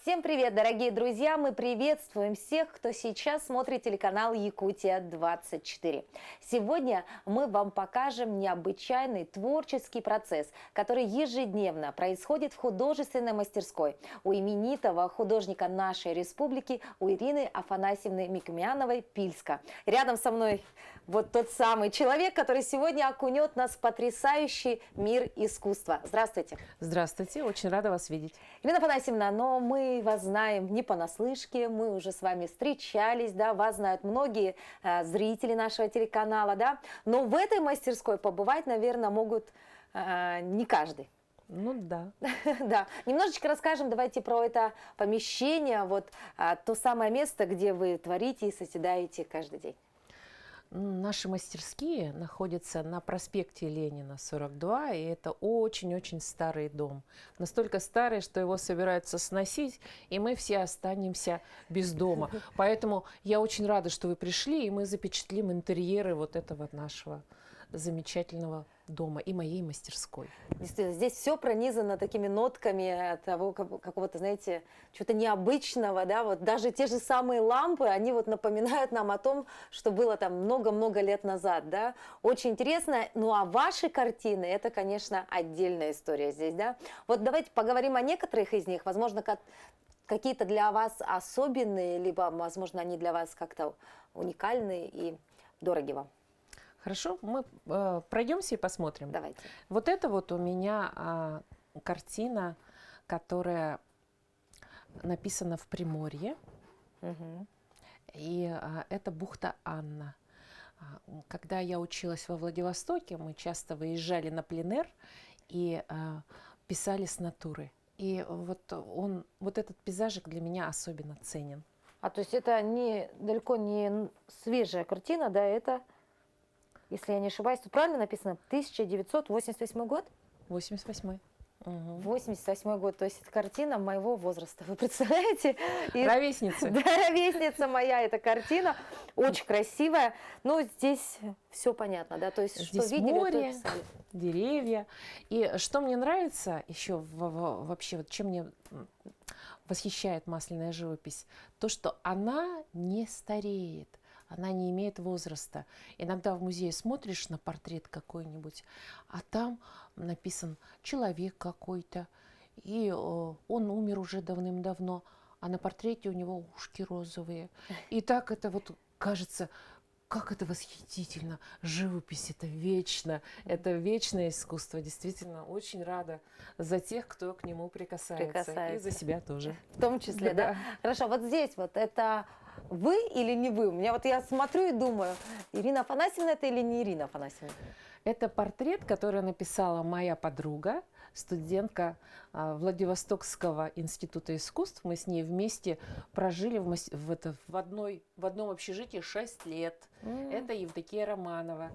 Всем привет, дорогие друзья! Мы приветствуем всех, кто сейчас смотрит телеканал Якутия-24. Сегодня мы вам покажем необычайный творческий процесс, который ежедневно происходит в художественной мастерской у именитого художника нашей республики, у Ирины Афанасьевны Микмяновой-Пильска. Рядом со мной вот тот самый человек, который сегодня окунет нас в потрясающий мир искусства. Здравствуйте! Здравствуйте, очень рада вас видеть. Ирина Афанасьевна, но мы вас знаем не понаслышке, мы уже с вами встречались, да, вас знают многие зрители нашего телеканала, да, но в этой мастерской побывать, наверное, могут не каждый. Ну да. Да, немножечко расскажем, давайте про это помещение, вот то самое место, где вы творите и созидаете каждый день. Наши мастерские находятся на проспекте Ленина, 42, и это очень-очень старый дом. Настолько старый, что его собираются сносить, и мы все останемся без дома. Поэтому я очень рада, что вы пришли, и мы запечатлим интерьеры вот этого нашего замечательного дома и моей мастерской. Действительно, здесь все пронизано такими нотками того какого-то, знаете, чего-то необычного, да, вот даже те же самые лампы, они вот напоминают нам о том, что было там много-много лет назад, да. Очень интересно. Ну а ваши картины, это, конечно, отдельная история здесь, да. Вот давайте поговорим о некоторых из них, возможно, какие-то для вас особенные, либо, возможно, они для вас как-то уникальные и дороги вам. Хорошо, мы пройдемся и посмотрим. Давайте. Вот это вот у меня картина, которая написана в Приморье. Угу. И это бухта Анна. Когда я училась во Владивостоке, мы часто выезжали на пленэр и писали с натуры. И вот этот пейзажик для меня особенно ценен. То есть это далеко не свежая картина, да, это... Если я не ошибаюсь, тут правильно написано 1988 год? 88-й. Угу. 88 год, то есть это картина моего возраста, вы представляете? Ровесница. Да, ровесница моя, эта картина, очень красивая, но здесь все понятно, да, то есть здесь что видели, море, то и писали. Деревья. И что мне нравится еще вообще, вот чем мне восхищает масляная живопись, то, что она не стареет. Она не имеет возраста. Иногда в музее смотришь на портрет какой-нибудь, а там написан человек какой-то, и он умер уже давным-давно, а на портрете у него ушки розовые. И так это вот кажется, как это восхитительно. Живопись — это вечно, это вечное искусство. Действительно, очень рада за тех, кто к нему прикасается. И за себя тоже. В том числе, да. Хорошо, вот здесь вот это... Вы или не вы? Я смотрю и думаю, Ирина Афанасьевна это или не Ирина Афанасьевна? Это портрет, который написала моя подруга, студентка Владивостокского института искусств. Мы с ней вместе прожили в одном общежитии 6 лет. Это Евдокия Романова.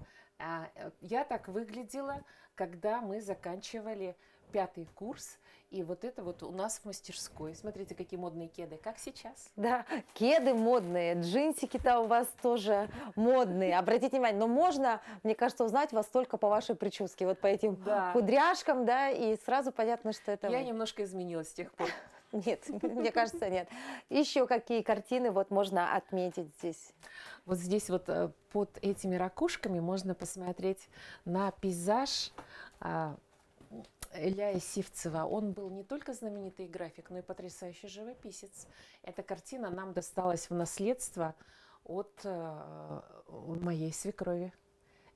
Я так выглядела, когда мы заканчивали 5-й курс. И вот это вот у нас в мастерской. Смотрите, какие модные кеды, как сейчас. Да, кеды модные, джинсики-то у вас тоже модные. Обратите внимание, но можно, мне кажется, узнать вас только по вашей прическе, вот по этим кудряшкам, да, и сразу понятно, что это Я немножко изменилась с тех пор. Нет, мне кажется, нет. Еще какие картины вот можно отметить здесь? Вот здесь вот под этими ракушками можно посмотреть на пейзаж Илья Сивцева. Он был не только знаменитый график, но и потрясающий живописец. Эта картина нам досталась в наследство от моей свекрови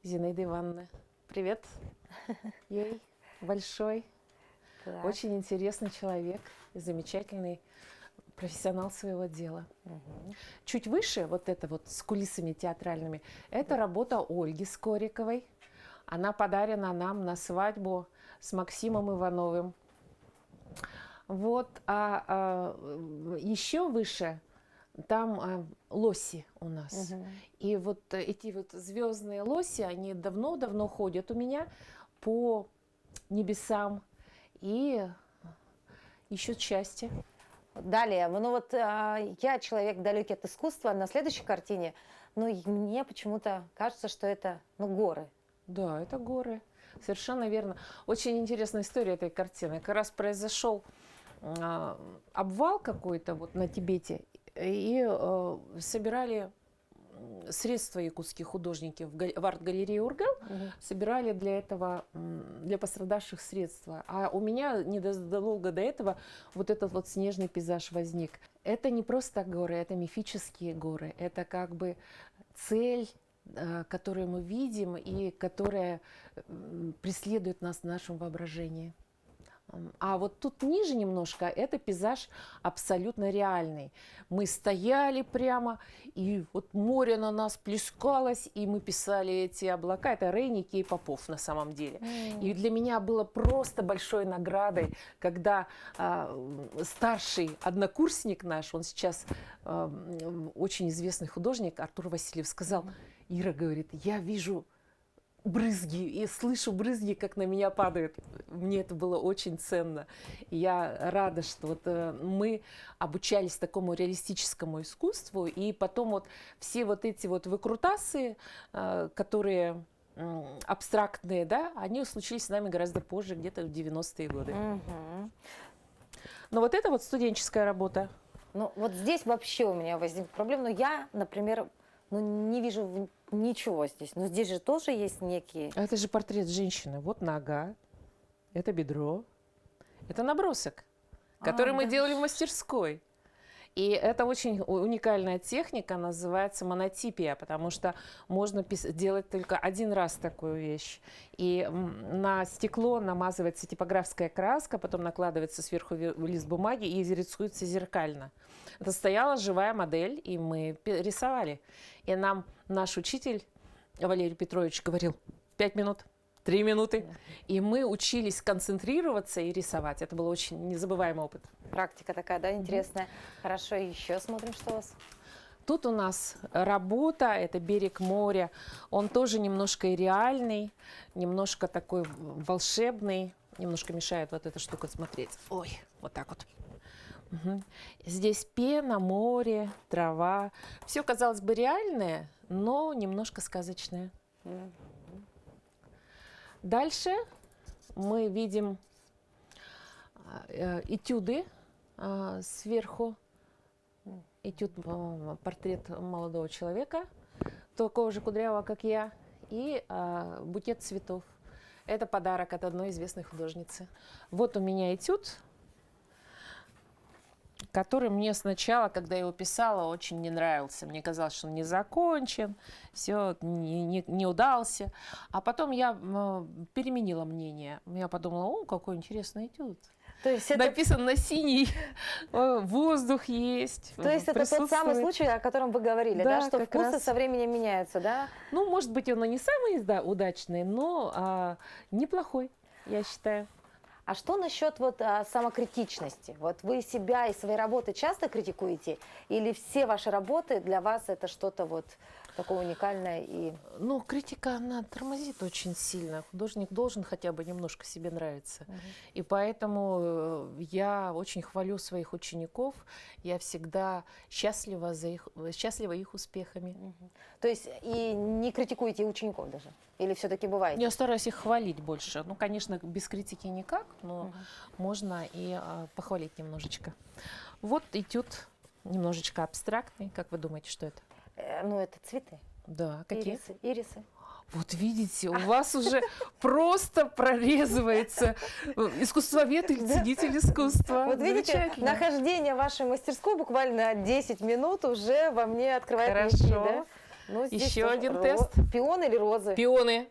Зинаиды Ивановны. Привет ей большой. Так. Очень интересный человек, замечательный профессионал своего дела. Угу. Чуть выше, вот это вот с кулисами театральными, это работа Ольги Скориковой. Она подарена нам на свадьбу с Максимом Ивановым. Вот, еще выше там лоси у нас. Угу. И вот эти вот звездные лоси, они давно-давно ходят у меня по небесам и ищут счастье. Далее, я человек далекий от искусства, на следующей картине, мне почему-то кажется, что это горы. Да, это горы. Совершенно верно. Очень интересная история этой картины. Как раз произошел обвал какой-то вот на Тибете, и собирали средства якутские художники в арт-галерее Ургел, собирали для этого, для пострадавших средства. А у меня незадолго до этого вот этот вот снежный пейзаж возник. Это не просто горы, это мифические горы. Это как бы цель, которую мы видим и которая преследует нас в нашем воображении. А вот тут ниже немножко это пейзаж абсолютно реальный. Мы стояли прямо, и вот море на нас плескалось, и мы писали эти облака. Это Рей Никей Попов на самом деле. И для меня было просто большой наградой, когда старший однокурсник наш, он сейчас очень известный художник, Артур Васильев, сказал: Ира, говорит, я вижу брызги, и слышу брызги, как на меня падают. Мне это было очень ценно. И я рада, что вот мы обучались такому реалистическому искусству, и потом вот все вот эти вот выкрутасы, которые абстрактные, да, они случились с нами гораздо позже, где-то в 90-е годы. Но вот это вот студенческая работа. Ну, вот здесь вообще у меня возникла проблема. Но я, например, не вижу ничего здесь. Но здесь же тоже есть некие... Это же портрет женщины. Вот нога, это бедро, это набросок, который мы делали в мастерской. И это очень уникальная техника, называется монотипия, потому что можно делать только один раз такую вещь. И на стекло намазывается типографская краска, потом накладывается сверху лист бумаги и рисуется зеркально. Это стояла живая модель, и мы рисовали. И нам наш учитель Валерий Петрович говорил: 5 минут. 3 минуты. И мы учились концентрироваться и рисовать. Это был очень незабываемый опыт. Практика такая, да, интересная. Хорошо, еще смотрим, что у вас. Тут у нас работа, это берег моря. Он тоже немножко и реальный, немножко такой волшебный. Немножко мешает вот эта штука смотреть. Ой, вот так вот. Здесь пена, море, трава. Все, казалось бы, реальное, но немножко сказочное. Дальше мы видим этюды сверху. Этюд, портрет молодого человека, такого же кудрявого, как я, и букет цветов. Это подарок от одной известной художницы. Вот у меня этюд, который мне сначала, когда я его писала, очень не нравился. Мне казалось, что он не закончен, все не удался. А потом я переменила мнение. Я подумала: о, какой интересный этюд. То есть это... Написан на синий, воздух есть. То есть это тот самый случай, о котором вы говорили, да, что вкусы со временем меняются, да? Ну, может быть, он и не самый удачный, но неплохой, я считаю. А что насчет вот самокритичности? Вот вы себя и свои работы часто критикуете? Или все ваши работы для вас это что-то вот такое уникальное? И... Ну, критика, она тормозит очень сильно. Художник должен хотя бы немножко себе нравиться. И поэтому я очень хвалю своих учеников. Я всегда счастлива их успехами. То есть и не критикуете учеников даже? Или все-таки бывает? Я стараюсь их хвалить больше. Ну, конечно, без критики никак, но можно и похвалить немножечко. Вот этюд немножечко абстрактный. Как вы думаете, что это? Ну, это цветы. Да, какие? Ирисы. Вот видите, у вас уже просто прорезывается искусствовед или ценитель искусства. Вот видите, нахождение в вашей мастерской буквально 10 минут уже во мне открывает мечты, да? Ну, еще один тест. Пионы или розы? Пионы.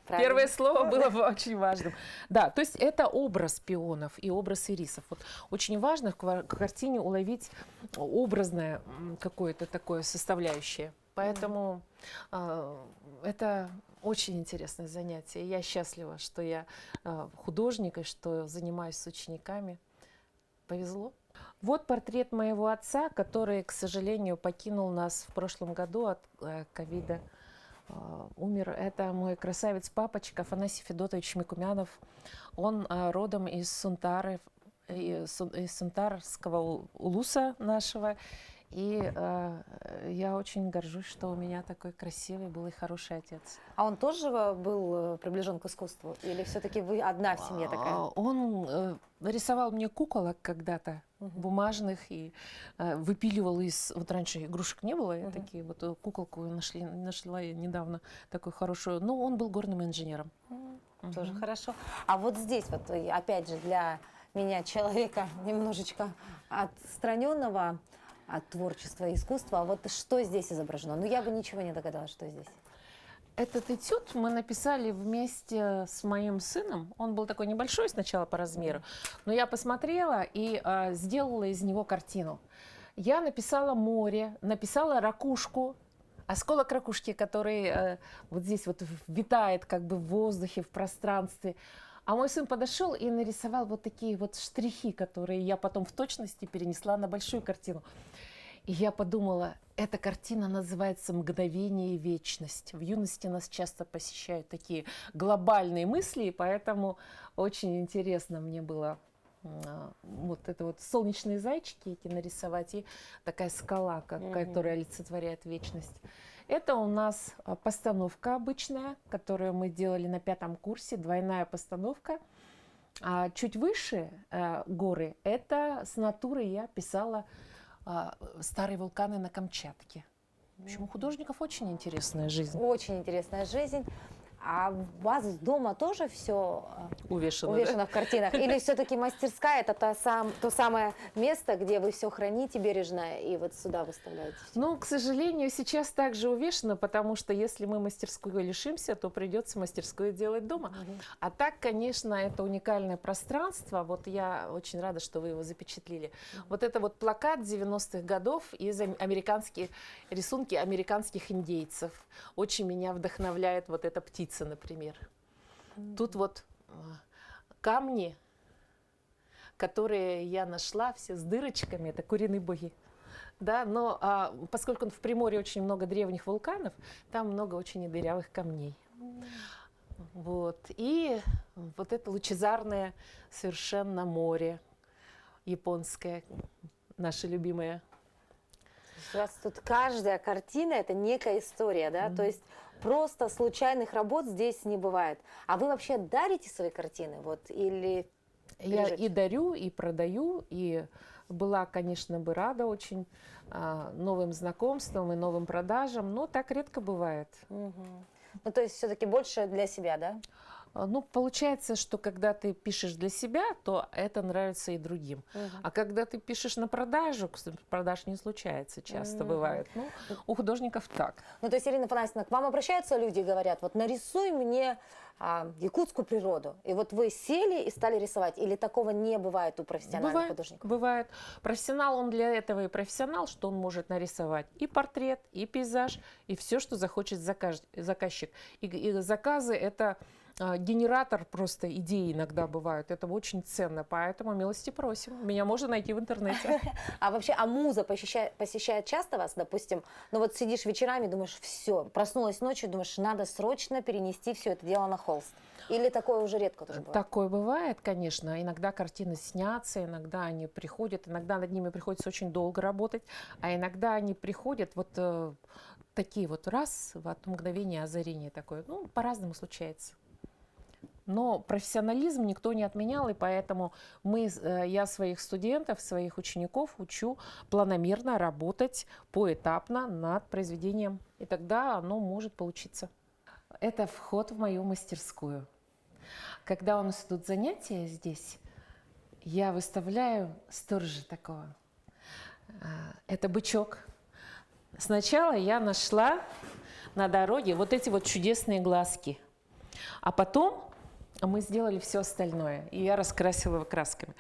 Первое слово было очень важным. Да, то есть это образ пионов и образ ирисов. Вот очень важно в картине уловить образное какое-то такое составляющее. Поэтому это очень интересное занятие. Я счастлива, что я художник и что занимаюсь с учениками. Повезло. Вот портрет моего отца, который, к сожалению, покинул нас в прошлом году от ковида. Умер. Это мой красавец-папочка Афанасий Федотович Микумянов. Он родом из Сунтары, из Сунтарского улуса нашего. И я очень горжусь, что у меня такой красивый был и хороший отец. А он тоже был приближен к искусству? Или все-таки вы одна в семье такая? Он рисовал мне куколок когда-то, бумажных, и выпиливал из... Вот раньше игрушек не было, я такие вот куколку нашла я недавно, такую хорошую. Но он был горным инженером. Тоже хорошо. А вот здесь вот, опять же, для меня, человека немножечко отстраненного от творчества и искусства, а вот что здесь изображено? Ну, я бы ничего не догадалась, что здесь. Этот этюд мы написали вместе с моим сыном. Он был такой небольшой сначала по размеру, но я посмотрела и сделала из него картину. Я написала море, написала ракушку, осколок ракушки, который вот здесь вот витает как бы в воздухе, в пространстве. А мой сын подошел и нарисовал вот такие вот штрихи, которые я потом в точности перенесла на большую картину. И я подумала, эта картина называется «Мгновение и вечность». В юности нас часто посещают такие глобальные мысли, и поэтому очень интересно мне было вот это вот солнечные зайчики эти нарисовать и такая скала, которая олицетворяет вечность. Это у нас постановка обычная, которую мы делали на 5-м курсе, двойная постановка. А чуть выше горы, это с натуры я писала старые вулканы на Камчатке. В общем, у художников очень интересная жизнь. Очень интересная жизнь. А у вас дома тоже все Увешано, в картинах? Или все-таки мастерская это то самое место, где вы все храните бережно и вот сюда выставляете? Ну, к сожалению, сейчас также увешано, потому что если мы мастерскую лишимся, то придется мастерскую делать дома. А так, конечно, это уникальное пространство. Вот я очень рада, что вы его запечатлели. Вот это вот плакат 90-х годов из американских рисунки американских индейцев. Очень меня вдохновляет вот эта птица, например. Тут вот камни, которые я нашла, все с дырочками, это куриные боги. Да, но поскольку в Приморье очень много древних вулканов, там много очень и дырявых камней. Вот. И вот это лучезарное совершенно море японское, наше любимое. У вас тут каждая картина это некая история, да? То есть просто случайных работ здесь не бывает. А вы вообще дарите свои картины? Вот, или я и дарю, и продаю, и была, конечно, бы рада очень новым знакомствам и новым продажам, но так редко бывает. Ну, то есть все-таки больше для себя, да? Ну, получается, что когда ты пишешь для себя, то это нравится и другим. А когда ты пишешь на продажу, продаж не случается, часто бывает. Ну, у художников так. Ну, то есть, Ирина Афанасьевна, к вам обращаются люди и говорят, вот нарисуй мне якутскую природу. И вот вы сели и стали рисовать. Или такого не бывает у профессиональных художников? Бывает. Профессионал, он для этого и профессионал, что он может нарисовать и портрет, и пейзаж, и все, что захочет заказчик. И заказы это... генератор просто идей иногда бывают. Это очень ценно, поэтому милости просим. Меня можно найти в интернете. А вообще, муза посещает часто вас, допустим? Ну вот сидишь вечерами, думаешь, все, проснулась ночью, думаешь, надо срочно перенести все это дело на холст. Или такое уже редко тоже бывает? Такое бывает, конечно. Иногда картины снятся, иногда они приходят, иногда над ними приходится очень долго работать, а иногда они приходят вот такие вот раз, в одно мгновение озарение такое. Ну, по-разному случается. Но профессионализм никто не отменял, и поэтому я своих студентов, своих учеников учу планомерно работать поэтапно над произведением. И тогда оно может получиться. Это вход в мою мастерскую. Когда у нас идут занятия здесь, я выставляю сторожа такого. Это бычок. Сначала я нашла на дороге вот эти вот чудесные глазки. А потом мы сделали все остальное, и я раскрасила его красками.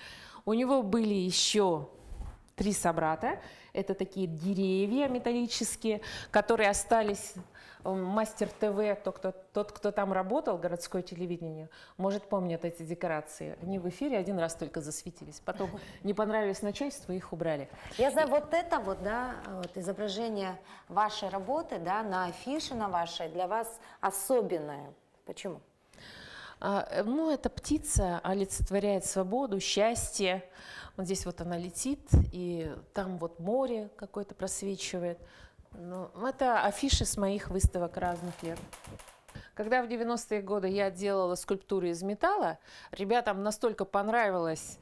У него были еще 3 собрата. Это такие деревья металлические, которые остались. Мастер ТВ, тот, кто там работал, городское телевидение, может, помнит эти декорации. Они в эфире один раз только засветились. Потом не понравились начальству, их убрали. Я знаю, вот это вот, да, вот изображение вашей работы, да, на афише на вашей для вас особенное. Почему? Ну, эта птица олицетворяет свободу, счастье. Вот здесь вот она летит, и там вот море какое-то просвечивает. Ну, это афиши с моих выставок разных лет. Когда в 90-е годы я делала скульптуры из металла, ребятам настолько понравилось,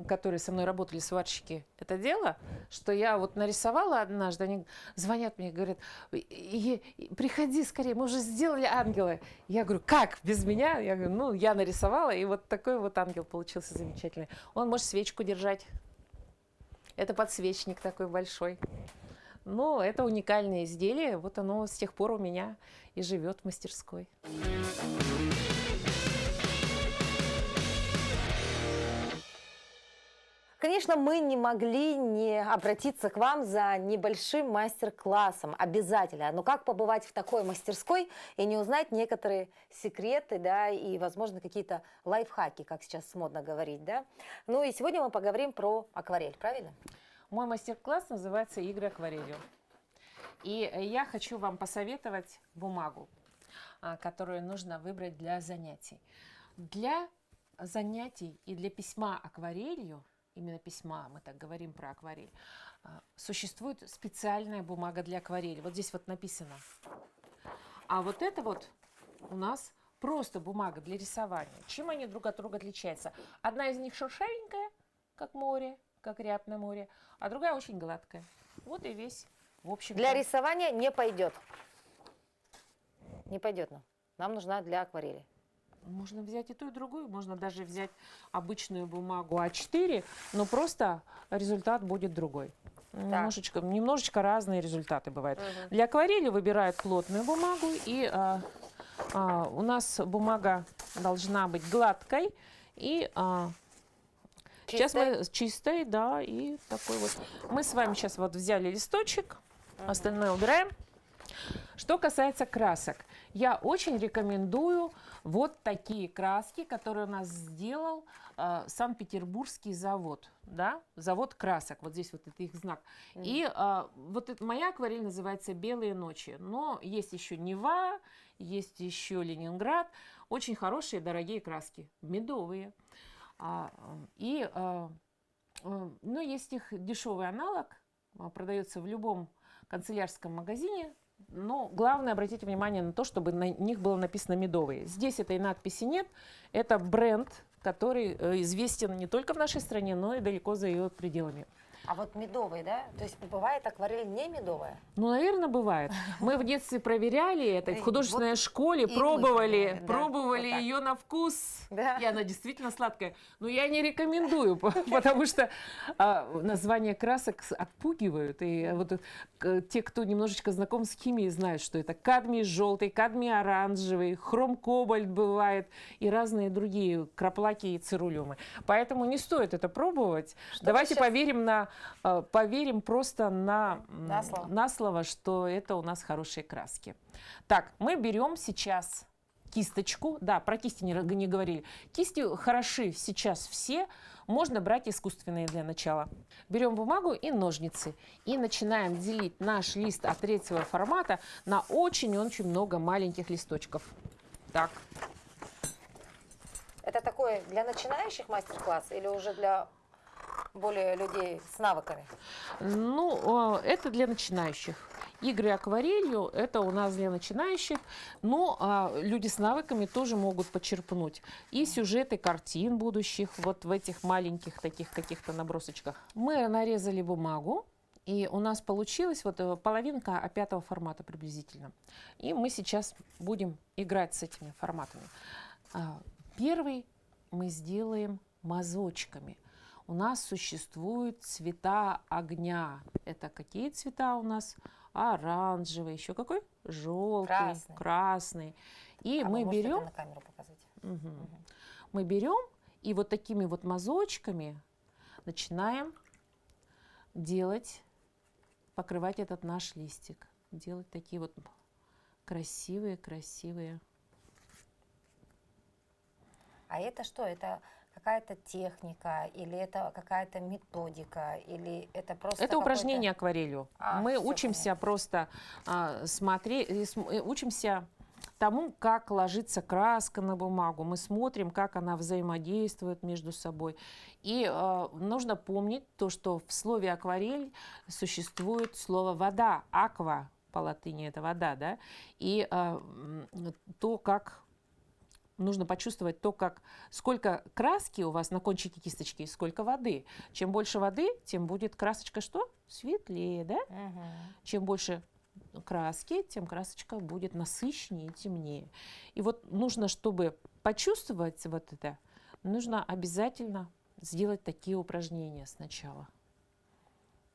которые со мной работали, сварщики, это дело, что я вот нарисовала однажды, они звонят мне, говорят: приходи скорее, мы уже сделали ангела. Я говорю: как, без меня? Я говорю: ну, я нарисовала, и вот такой вот ангел получился замечательный. Он может свечку держать. Это подсвечник такой большой. Ну, это уникальное изделие, вот оно с тех пор у меня и живет в мастерской. Конечно, мы не могли не обратиться к вам за небольшим мастер-классом. Обязательно. Но как побывать в такой мастерской и не узнать некоторые секреты, да, и, возможно, какие-то лайфхаки, как сейчас модно говорить, да? Ну и сегодня мы поговорим про акварель, правильно? Мой мастер-класс называется «Игры акварелью». И я хочу вам посоветовать бумагу, которую нужно выбрать для занятий. Для занятий и для письма акварелью, именно письма, мы так говорим про акварель, существует специальная бумага для акварели. Вот здесь вот написано. А вот это вот у нас просто бумага для рисования. Чем они друг от друга отличаются? Одна из них шершавенькая, как море, как рябь на море, а другая очень гладкая. Вот и весь, в общем. Для рисования не пойдет. Не пойдет нам. Нам нужна для акварели. Можно взять и ту, и другую. Можно даже взять обычную бумагу А4, но просто результат будет другой. Немножечко разные результаты бывают. Угу. Для акварели выбирают плотную бумагу, и у нас бумага должна быть гладкой и сейчас мы чистой, да, и такой вот. Мы с вами сейчас вот взяли листочек, остальное убираем. Что касается красок, я очень рекомендую вот такие краски, которые у нас сделал Санкт-Петербургский завод, да, завод красок. Вот здесь вот это их знак. И вот это, моя акварель называется «Белые ночи», но есть еще Нева, есть еще Ленинград, очень хорошие дорогие краски, медовые. Но есть их дешевый аналог, продается в любом канцелярском магазине. Но главное, обратите внимание на то, чтобы на них было написано «медовые». Здесь этой надписи нет. Это бренд, который известен не только в нашей стране, но и далеко за ее пределами. А вот медовый, да? То есть бывает акварель не медовая? Ну, наверное, бывает. Мы в детстве проверяли это, в художественной школе пробовали ее на вкус. Да. И она действительно сладкая. Но я не рекомендую, потому что названия красок отпугивают. И вот те, кто немножечко знаком с химией, знают, что это кадмий желтый, кадмий оранжевый, хром-кобальт бывает и разные другие краплаки и цирулюмы. Поэтому не стоит это пробовать. Давайте поверим просто на слово, что это у нас хорошие краски. Так, мы берем сейчас кисточку. Да, про кисти не говорили. Кисти хороши сейчас все. Можно брать искусственные для начала. Берем бумагу и ножницы. И начинаем делить наш лист А3 формата на очень-очень много маленьких листочков. Так. Это такой для начинающих мастер-класс или уже для более людей с навыками? Ну, это для начинающих. Игры акварелью – это у нас для начинающих, но люди с навыками тоже могут почерпнуть и сюжеты картин будущих вот в этих маленьких таких каких-то набросочках. Мы нарезали бумагу, и у нас получилась вот половинка А5 формата приблизительно. И мы сейчас будем играть с этими форматами. Первый мы сделаем мазочками. У нас существуют цвета огня. Это какие цвета у нас? Оранжевый, еще какой? Желтый, красный. И мы берем. На камеру показать. Мы берем и вот такими вот мазочками начинаем делать, покрывать этот наш листик. Делать такие вот красивые. А это что? Это какая-то техника, или это какая-то методика, или это просто это упражнение акварелью. Мы учимся понятно. Просто смотреть, учимся тому, как ложится краска на бумагу. Мы смотрим, как она взаимодействует между собой. И нужно помнить то, что в слове акварель существует слово вода, аква, по латыни это вода, да, и то, как нужно почувствовать то, как сколько краски у вас на кончике кисточки и сколько воды. Чем больше воды, тем будет красочка что? Светлее, да? Чем больше краски, тем красочка будет насыщеннее и темнее. И вот нужно, чтобы почувствовать вот это, нужно обязательно сделать такие упражнения сначала.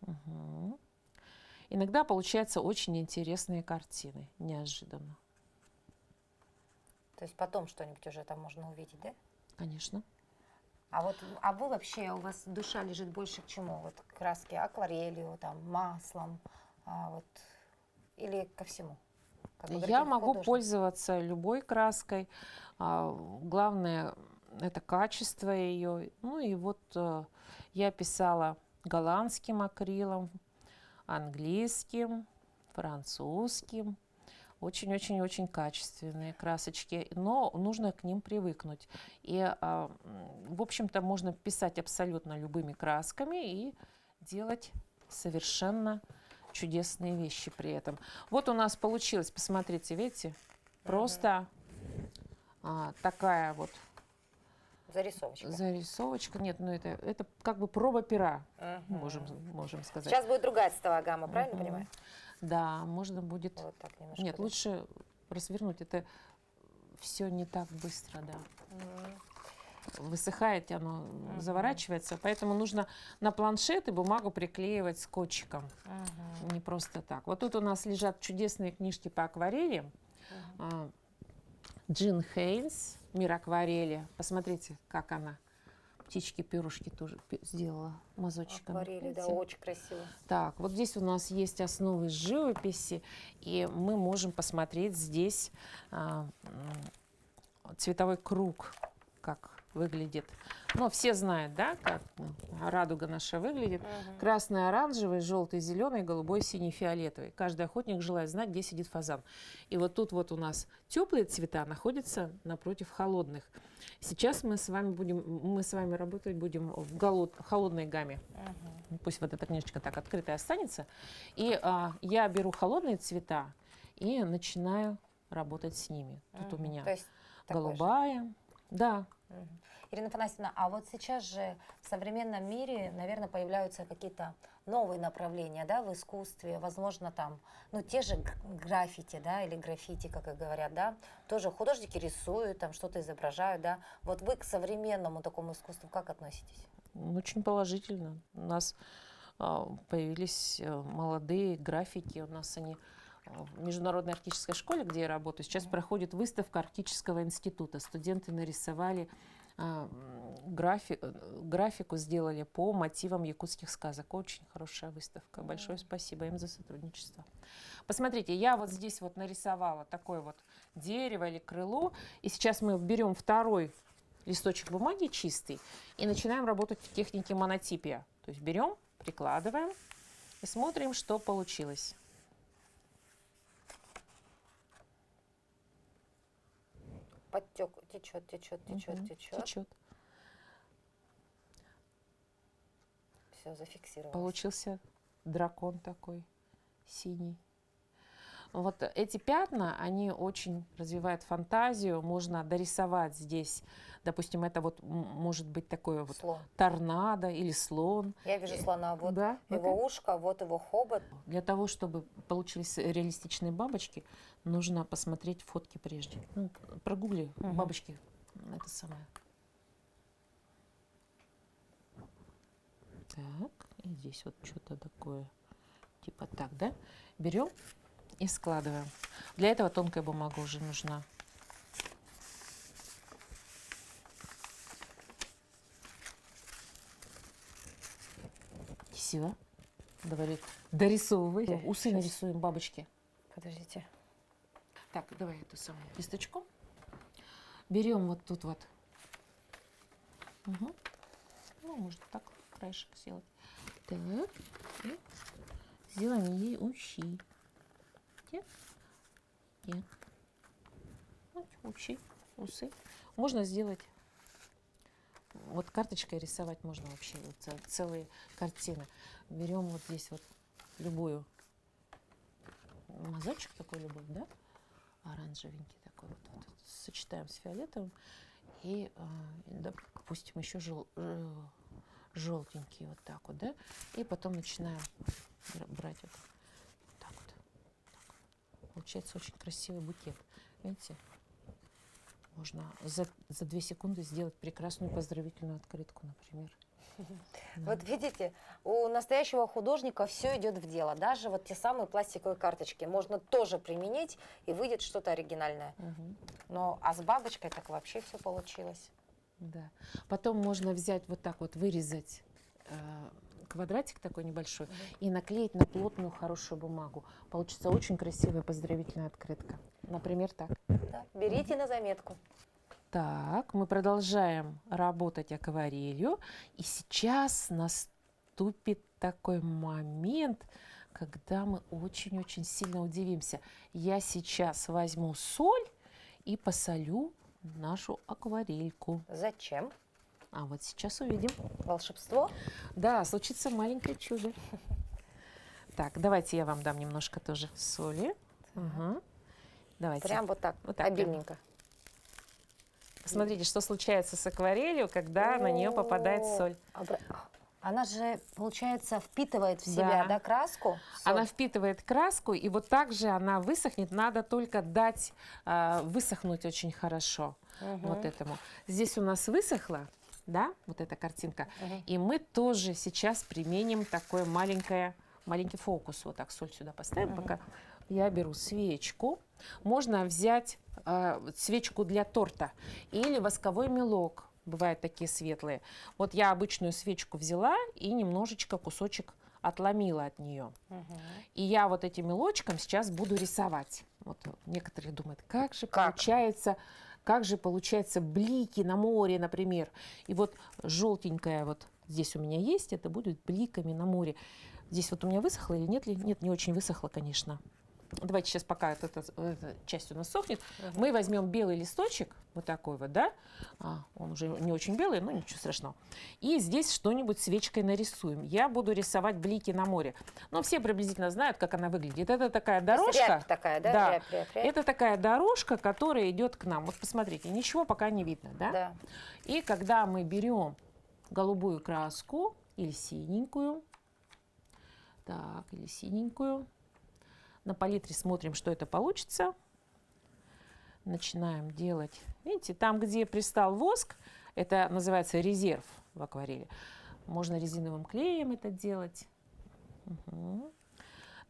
Угу. Иногда получаются очень интересные картины, неожиданно. То есть потом что-нибудь уже там можно увидеть, да? Конечно. А вы вообще, у вас душа лежит больше к чему? Вот краски акварелью, там, маслом, вот, или ко всему? Как вы говорите, Я могу художник. пользоваться любой краской. Главное это качество ее. Ну и вот я писала голландским акрилом, английским, французским. Очень-очень-очень качественные красочки, но нужно к ним привыкнуть. И, в общем-то, можно писать абсолютно любыми красками и делать совершенно чудесные вещи при этом. Вот у нас получилось, посмотрите, видите, просто такая вот Зарисовочка. зарисовочка. Нет, ну это как бы проба пера, можем сказать. Сейчас будет другая цветовая гамма, правильно понимаю? Да, можно будет... Вот так немножко. Нет, лучше развернуть. Это все не так быстро, да. Высыхает, оно заворачивается. Поэтому нужно на планшет и бумагу приклеивать скотчиком. Не просто так. Вот тут у нас лежат чудесные книжки по акварели. Джин Хейнс «Мир акварели». Посмотрите, как она птички-перышки тоже сделала мазочком. Акварели, да, очень красиво. Так, вот здесь у нас есть основы живописи, и мы можем посмотреть здесь цветовой круг, как выглядит. Ну, все знают, да, как радуга наша выглядит. Красный, оранжевый, желтый, зеленый, голубой, синий, фиолетовый. Каждый охотник желает знать, где сидит фазан. И вот тут вот у нас теплые цвета находятся напротив холодных. Сейчас мы с вами работать будем в холодной гамме. Пусть вот эта книжечка так открытая останется. И я беру холодные цвета и начинаю работать с ними. Тут у меня голубая. Да. Ирина Афанасьевна, а вот сейчас же в современном мире, наверное, появляются какие-то новые направления, да, в искусстве, возможно, там, ну, те же граффити, да, или граффити, как и говорят, да, тоже художники рисуют, там, что-то изображают, да. Вот вы к современному такому искусству как относитесь? Очень положительно. У нас появились молодые графики, у нас они в Международной арктической школе, где я работаю, сейчас проходит выставка Арктического института. Студенты нарисовали графику, сделали по мотивам якутских сказок. Очень хорошая выставка. Большое спасибо им за сотрудничество. Посмотрите, я вот здесь вот нарисовала такое вот дерево или крыло. И сейчас мы берем второй листочек бумаги чистый и начинаем работать в технике монотипия. То есть берем, прикладываем и смотрим, что получилось. Подтек, течет. Все, зафиксировалось. Получился дракон такой синий. Вот эти пятна, они очень развивают фантазию. Можно дорисовать здесь, допустим, это вот может быть такое вот слон. Торнадо или слон. Я вижу слона, вот да, его ушко, вот его хобот. Для того, чтобы получились реалистичные бабочки, нужно посмотреть фотки прежде. Ну, прогугли бабочки, это самое. Так, и здесь вот что-то такое, типа так, да? Берем и складываем. Для этого тонкая бумага уже нужна. Все. Говорит, дорисовывай. Усы нарисуем, бабочки. Подождите. Так, давай эту самую кисточку. Берем вот тут вот. Угу. Ну, можно так краешек сделать. Так. И сделаем ей уши. Так. общий, усы. Можно сделать, вот карточкой рисовать можно вообще вот целые картины. Берем вот здесь вот любую, мазочек такой любой, да, оранжевенький такой вот, сочетаем с фиолетовым и, допустим, еще желтенький вот так вот, да, и потом начинаем брать вот так вот. Получается очень красивый букет, видите? Можно за 2 секунды сделать прекрасную поздравительную открытку, например. Да. Вот видите, у настоящего художника все идет в дело. Даже вот те самые пластиковые карточки можно тоже применить, и выйдет что-то оригинальное. А с бабочкой так вообще все получилось. Да. Потом можно взять вот так вот, вырезать квадратик такой небольшой и наклеить на плотную хорошую бумагу. Получится очень красивая поздравительная открытка. Например, так. Да. Берите на заметку. Так, мы продолжаем работать акварелью. И сейчас наступит такой момент, когда мы очень-очень сильно удивимся. Я сейчас возьму соль и посолю нашу акварельку. Зачем? А вот сейчас увидим. Волшебство? Да, случится маленькое чудо. Так, давайте я вам дам немножко тоже соли. Угу. Давайте. Прям вот так, вот так обильненько. Посмотрите, что случается с акварелью, когда на нее попадает соль. Она же, получается, впитывает в себя, да, краску? Соль. Она впитывает краску, и вот так же она высохнет. Надо только дать высохнуть очень хорошо вот этому. Здесь у нас высохла, да, вот эта картинка. И мы тоже сейчас применим такой маленький фокус. Вот так соль сюда поставим, пока я беру свечку. Можно взять свечку для торта или восковой мелок. Бывают такие светлые. Вот я обычную свечку взяла и немножечко кусочек отломила от нее. И я вот этим мелочком сейчас буду рисовать. Вот некоторые думают, как же получается блики на море, например. И вот желтенькая вот здесь у меня есть, это будет бликами на море. Здесь вот у меня высохло или нет? Нет, не очень высохло, конечно. Давайте сейчас, пока эта часть у нас сохнет, мы возьмем белый листочек, вот такой вот, да, он уже не очень белый, но ничего страшного, и здесь что-нибудь свечкой нарисуем. Я буду рисовать блики на море. Ну, все приблизительно знают, как она выглядит. Это такая дорожка. Рябь такая, да? Да, рябь. это такая дорожка, которая идет к нам. Вот посмотрите, ничего пока не видно, да? Да. И когда мы берем голубую краску или синенькую, так, или синенькую, на палитре смотрим, что это получится. Начинаем делать. Видите, там, где пристал воск, это называется резерв в акварели. Можно резиновым клеем это делать.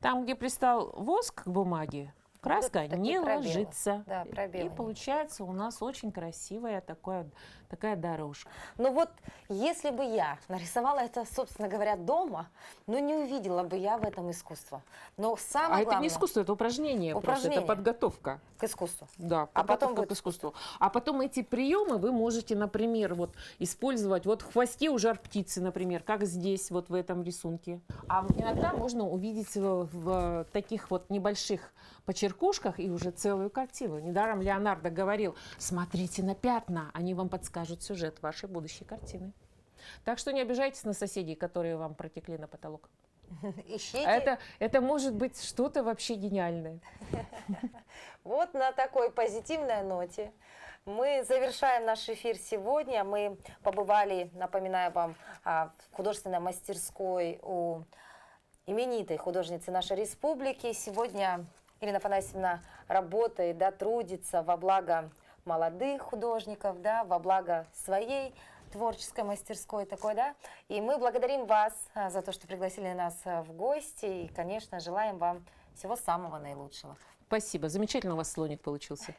Там, где пристал воск к бумаге, краска не ложится. Да, и получается у нас очень красивая такая дорожка. Ну вот, если бы я нарисовала это, собственно говоря, дома, ну не увидела бы я в этом искусство. Но самое главное... это не искусство, это упражнение. Просто, это подготовка. К искусству. Да, подготовка к искусству. А потом эти приемы вы можете, например, вот использовать вот в хвосте у жар-птицы, например, как здесь, вот в этом рисунке. А иногда можно увидеть в таких вот небольших почеркушках и уже целую картину. Недаром Леонардо говорил, смотрите на пятна, они вам подскажут сюжет вашей будущей картины. Так что не обижайтесь на соседей, которые вам протекли на потолок. Ищите. Это может быть что-то вообще гениальное. Вот на такой позитивной ноте мы завершаем наш эфир сегодня. Мы побывали, напоминаю вам, в художественной мастерской у именитой художницы нашей республики. Сегодня Ирина Афанасьевна работает, да, трудится во благо молодых художников, да, во благо своей творческой мастерской такой, да. И мы благодарим вас за то, что пригласили нас в гости. И, конечно, желаем вам всего самого наилучшего. Спасибо. Замечательно у вас слоник получился.